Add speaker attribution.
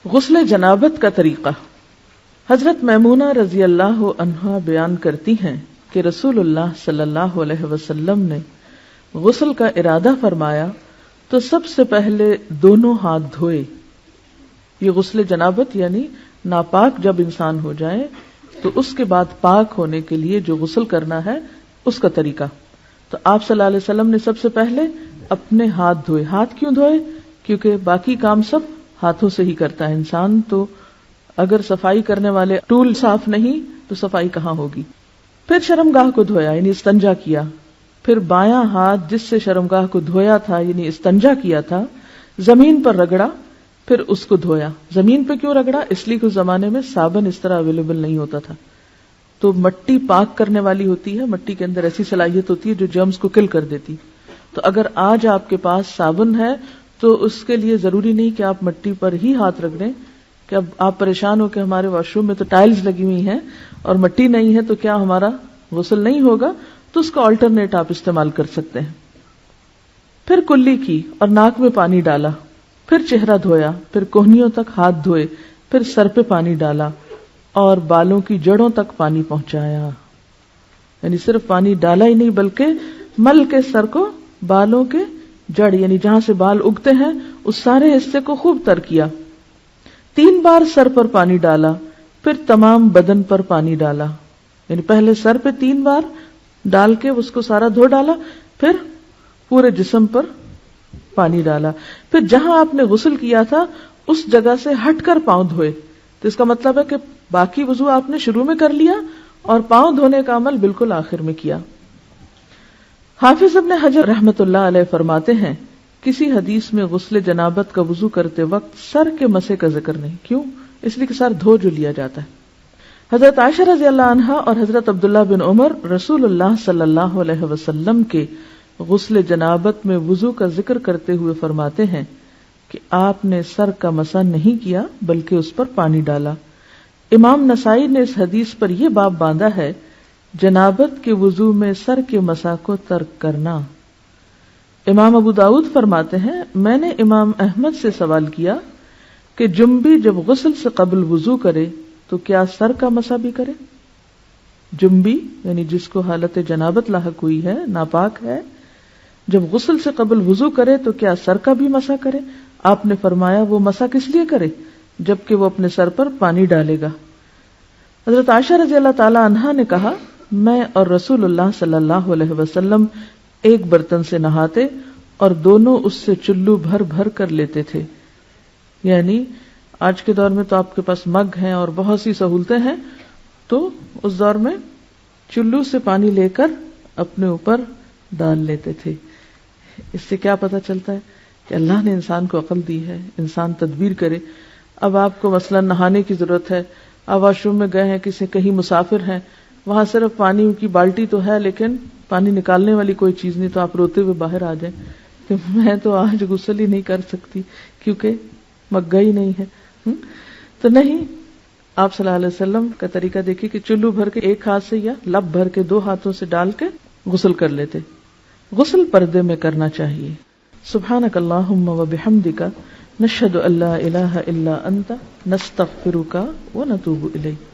Speaker 1: غسل جنابت کا طریقہ۔ حضرت میمونہ رضی اللہ عنہا بیان کرتی ہیں کہ رسول اللہ صلی اللہ علیہ وسلم نے غسل کا ارادہ فرمایا تو سب سے پہلے دونوں ہاتھ دھوئے۔ یہ غسل جنابت یعنی ناپاک جب انسان ہو جائے تو اس کے بعد پاک ہونے کے لیے جو غسل کرنا ہے اس کا طریقہ۔ تو آپ صلی اللہ علیہ وسلم نے سب سے پہلے اپنے ہاتھ دھوئے۔ ہاتھ کیوں دھوئے؟ کیونکہ باقی کام سب ہاتھوں سے ہی کرتا ہے انسان، تو اگر صفائی کرنے والے ٹول صاف نہیں تو صفائی کہاں ہوگی۔ پھر شرمگاہ کو دھویا یعنی استنجا کیا، پھر بایاں ہاتھ جس سے شرمگاہ کو دھویا تھا یعنی استنجا کیا تھا زمین پر رگڑا، پھر اس کو دھویا۔ زمین پہ کیوں رگڑا؟ اس لیے کہ اس زمانے میں صابن اس طرح اویلیبل نہیں ہوتا تھا، تو مٹی پاک کرنے والی ہوتی ہے، مٹی کے اندر ایسی صلاحیت ہوتی ہے جو جرمز کو کل کر دیتی۔ تو اگر آج آپ کے پاس صابن ہے تو اس کے لیے ضروری نہیں کہ آپ مٹی پر ہی ہاتھ رکھ دیں کہ اب آپ پریشان ہو کہ ہمارے واش روم میں تو ٹائلز لگی ہوئی ہیں اور مٹی نہیں ہے تو کیا ہمارا غسل نہیں ہوگا، تو اس کا آلٹرنیٹ آپ استعمال کر سکتے ہیں۔ پھر کلی کی اور ناک میں پانی ڈالا، پھر چہرہ دھویا، پھر کوہنیوں تک ہاتھ دھوئے، پھر سر پہ پانی ڈالا اور بالوں کی جڑوں تک پانی پہنچایا۔ یعنی صرف پانی ڈالا ہی نہیں بلکہ مل کے سر کو بالوں کے جڑ یعنی جہاں سے بال اگتے ہیں اس سارے حصے کو خوب تر کیا۔ 3 بار سر پر پانی ڈالا، پھر تمام بدن پر پانی ڈالا، یعنی پہلے سر پہ 3 بار ڈال کے اس کو سارا دھو ڈالا، پھر پورے جسم پر پانی ڈالا، پھر جہاں آپ نے غسل کیا تھا اس جگہ سے ہٹ کر پاؤں دھوئے۔ تو اس کا مطلب ہے کہ باقی وضو آپ نے شروع میں کر لیا اور پاؤں دھونے کا عمل بالکل آخر میں کیا۔ حافظ ابن حجر رحمۃ اللہ علیہ فرماتے ہیں کسی حدیث میں غسل جنابت کا وضو کرتے وقت سر کے مسے کا ذکر نہیں۔ کیوں؟ اس لیے کہ سر دھو جو لیا جاتا ہے۔ حضرت عائشہ رضی اللہ عنہا اور حضرت عبداللہ بن عمر رسول اللہ صلی اللہ علیہ وسلم کے غسل جنابت میں وضو کا ذکر کرتے ہوئے فرماتے ہیں کہ آپ نے سر کا مسا نہیں کیا بلکہ اس پر پانی ڈالا۔ امام نسائی نے اس حدیث پر یہ باب باندھا ہے جنابت کے وضو میں سر کے مسا کو ترک کرنا۔ امام ابو داؤد فرماتے ہیں میں نے امام احمد سے سوال کیا کہ جنبی جب غسل سے قبل وضو کرے تو کیا سر کا مسا بھی کرے؟ جنبی یعنی جس کو حالت جنابت لاحق ہوئی ہے، ناپاک ہے، جب غسل سے قبل وضو کرے تو کیا سر کا بھی مسا کرے؟ آپ نے فرمایا وہ مسا کس لیے کرے جبکہ وہ اپنے سر پر پانی ڈالے گا۔ حضرت عائشہ رضی اللہ تعالی عنہا نے کہا میں اور رسول اللہ صلی اللہ علیہ وسلم ایک برتن سے نہاتے اور دونوں اس سے چلو بھر بھر کر لیتے تھے۔ یعنی آج کے دور میں تو آپ کے پاس مگ ہیں اور بہت سی سہولتیں ہیں، تو اس دور میں چلو سے پانی لے کر اپنے اوپر ڈال لیتے تھے۔ اس سے کیا پتہ چلتا ہے کہ اللہ نے انسان کو عقل دی ہے، انسان تدبیر کرے۔ اب آپ کو مثلا نہانے کی ضرورت ہے، آپ واش روم میں گئے ہیں، کہیں مسافر ہیں، وہاں صرف پانی کی بالٹی تو ہے لیکن پانی نکالنے والی کوئی چیز نہیں، تو آپ روتے ہوئے باہر آ جائیں کہ میں تو آج غسل ہی نہیں کر سکتی کیونکہ مگا ہی نہیں ہے۔ تو نہیں، آپ صلی اللہ علیہ وسلم کا طریقہ دیکھیے کہ چلو بھر کے ایک ہاتھ سے یا لب بھر کے 2 ہاتھوں سے ڈال کے غسل کر لیتے۔ غسل پردے میں کرنا چاہیے۔ سبحانک اللہم و بحمدک نشہد ان لا الہ الا انت نستغفرک و نتوب الیک۔